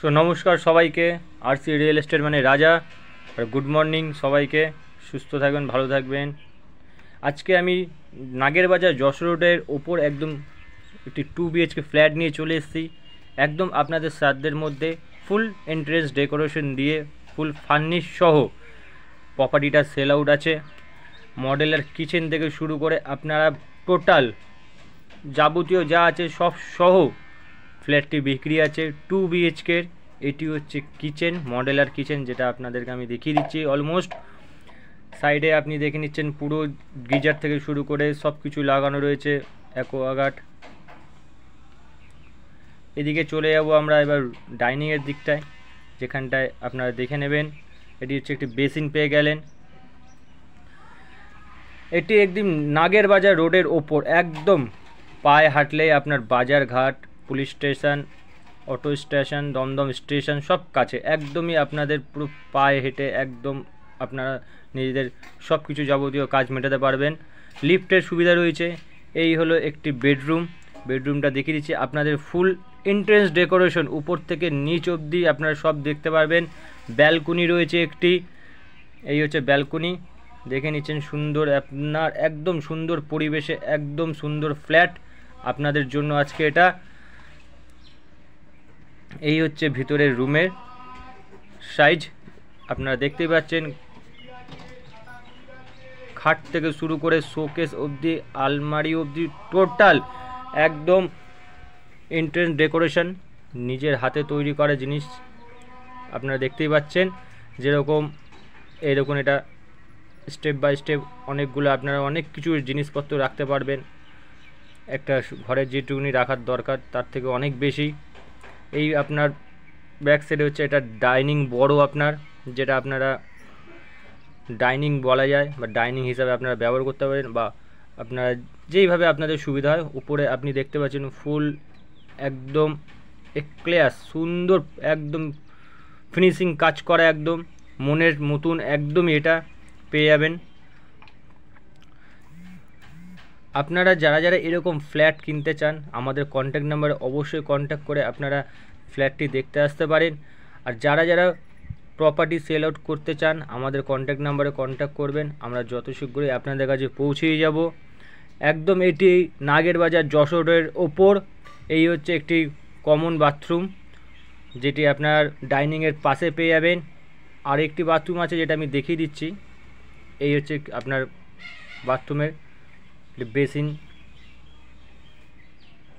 So নমস্কার সবাইকে। RC real estate মানে রাজা। আর গুড মর্নিং সবাইকে, সুস্থ থাকবেন, ভালো থাকবেন। আজকে আমি নাগেরবাজার যশোর রোডের ওপর একদম একটি 2 BHK ফ্ল্যাট নিয়ে চলে এসেছি। একদম আপনাদের সাধ্যের মধ্যে ফুল এন্ট্রেন্স ডেকোরেশন দিয়ে ফুল ফার্নিশ সহ প্রপার্টিটা সেল আউট আছে। মডেলার কিচেন থেকে শুরু করে আপনারা টোটাল যাবতীয় যা আছে সব সহ ফ্ল্যাটটি বিক্রি আছে 2 BHKর। এটি হচ্ছে কিচেন, মডেলার কিচেন, যেটা আপনাদেরকে আমি দেখিয়ে দিচ্ছি। অলমোস্ট সাইডে আপনি দেখে নিচ্ছেন পুরো গিজার থেকে শুরু করে সব কিছু লাগানো রয়েছে, অ্যাকোয়াগার্ড। এদিকে চলে যাব আমরা এবার ডাইনিংয়ের দিকটায়, যেখানটায় আপনারা দেখে নেবেন। এটি হচ্ছে একটি বেসিন পেয়ে গেলেন। এটি একদম নাগেরবাজার রোডের ওপর, একদম পায়ে হাঁটলেই আপনার বাজারঘাট, police station, auto station, Dum Dum station সব কাছে। একদমই আপনাদের পুরো পায়ে হেঁটে একদম আপনারা নিজেদের সব কিছু যাবতীয় কাজ মেটাতে পারবেন। লিফটের সুবিধা রয়েছে। এই হলো একটি বেডরুম। বেডরুমটা দেখিয়ে দিচ্ছি আপনাদের। ফুল এন্ট্রেন্স ডেকোরেশন উপর থেকে নিচ অবধি আপনারা সব দেখতে পারবেন। ব্যালকনি রয়েছে একটি, এই হচ্ছে ব্যালকনি, দেখে নিচ্ছেন। সুন্দর আপনার একদম সুন্দর পরিবেশে একদম সুন্দর ফ্ল্যাট আপনাদের জন্য আজকে এটা। এই হচ্ছে ভিতরের রুমের সাইজ, আপনারা দেখতেই পাচ্ছেন। খাট থেকে শুরু করে শোকেস অবধি, আলমারি অবধি, টোটাল একদম এন্ট্রেন্স ডেকোরেশন নিজের হাতে তৈরি করা জিনিস আপনারা দেখতেই পাচ্ছেন। যেরকম এরকম এটা স্টেপ বাই স্টেপ অনেকগুলো আপনারা অনেক কিছু জিনিসপত্র রাখতে পারবেন। একটা ঘরের যেটুকুনি রাখার দরকার তার থেকে অনেক বেশি। এই আপনার ব্যাক সাইডে হচ্ছে এটা ডাইনিং, বড় আপনার, যেটা আপনারা ডাইনিং বলা যায় বা ডাইনিং হিসাবে আপনারা ব্যবহার করতে পারেন, বা আপনারা যেইভাবে আপনাদের সুবিধা হয়। উপরে আপনি দেখতে পাচ্ছেন ফুল একদম ক্লিয়ার সুন্দর, একদম ফিনিশিং কাজ করা, একদম মনের মতন একদমই এটা পেয়ে যাবেন। আপনারা যারা যারা এরকম ফ্ল্যাট কিনতে চান আমাদের কন্ট্যাক্ট নাম্বারে অবশ্যই কন্ট্যাক্ট করে আপনারা ফ্ল্যাটটি দেখতে আসতে পারেন। আর যারা যারা প্রপার্টি সেল আউট করতে চান আমাদের কন্ট্যাক্ট নাম্বারে কন্ট্যাক্ট করবেন, আমরা যত শীঘ্রই আপনাদের কাছে পৌঁছেই যাব। একদম এটি নাগেরবাজার যশোরের ওপর। এই হচ্ছে একটি কমন বাথরুম, যেটি আপনার ডাইনিংয়ের পাশে পেয়ে যাবেন। আর একটি বাথরুম আছে যেটা আমি দেখিয়ে দিচ্ছি। এই হচ্ছে আপনার বাথরুমের বেসিন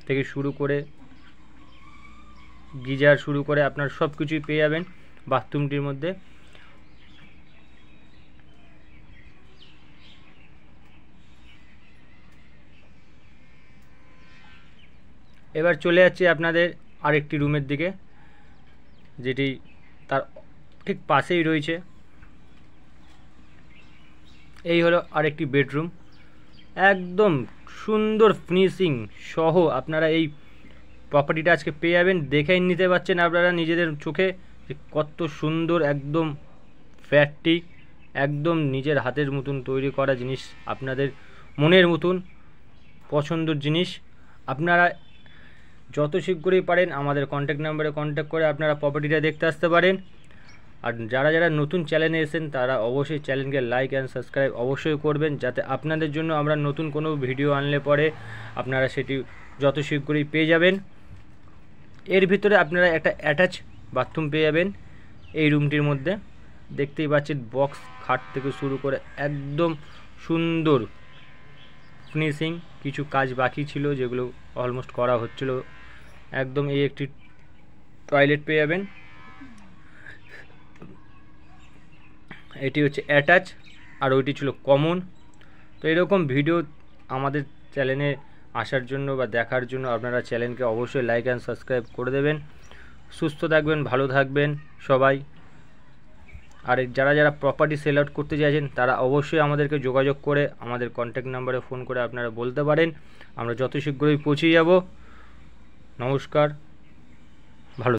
থেকে শুরু করে গিজার শুরু করে আপনার সব কিছুই পেয়ে যাবেন বাথরুমটির মধ্যে। এবার চলে যাচ্ছে আপনাদের আরেকটি রুমের দিকে, যেটি তার ঠিক পাশেই রয়েছে। এই হলো আরেকটি বেডরুম, একদম সুন্দর ফিনিশিং সহ আপনারা এই প্রপার্টিটা আজকে পেয়ে যাবেন। দেখেই নিতে পারছেন আপনারা নিজেদের চোখে যে কত সুন্দর একদম ফ্ল্যাটটি। একদম নিজের হাতের মতন তৈরি করা জিনিস, আপনাদের মনের মতন পছন্দের জিনিস। আপনারা যত শীঘ্রই পারেন আমাদের কন্ট্যাক্ট নাম্বারে কন্ট্যাক্ট করে আপনারা প্রপার্টিটা দেখতে আসতে পারেন। আর যারা যারা নতুন চ্যানেলে এসেছেন তারা অবশ্যই চ্যানেলকে লাইক অ্যান্ড সাবস্ক্রাইব অবশ্যই করবেন, যাতে আপনাদের জন্য আমরা নতুন কোনো ভিডিও আনলে পরে আপনারা সেটি যত শীঘ্রই পেয়ে যাবেন। এর ভিতরে আপনারা একটা অ্যাটাচ বাথরুম পেয়ে যাবেন এই রুমটির মধ্যে। দেখতেই পাচ্ছেন বক্স খাট থেকে শুরু করে একদম সুন্দর ফিনিশিং। কিছু কাজ বাকি ছিল যেগুলো অলমোস্ট করা হচ্ছিল। একদম এই একটি টয়লেট পেয়ে যাবেন। এটি হচ্ছে অ্যাটাচ আর ওইটি ছিল কমন। তো এরকম ভিডিও আমাদের চ্যানেলে আসার জন্য বা দেখার জন্য আপনারা চ্যানেলকে অবশ্যই লাইক অ্যান্ড সাবস্ক্রাইব করে দেবেন। সুস্থ থাকবেন, ভালো থাকবেন সবাই। আর যারা যারা প্রপার্টি সেল আউট করতে চাইছেন তারা অবশ্যই আমাদেরকে যোগাযোগ করে আমাদের কন্ট্যাক্ট নাম্বারে ফোন করে আপনারা বলতে পারেন, আমরা যত শীঘ্রই পৌঁছে যাব। নমস্কার।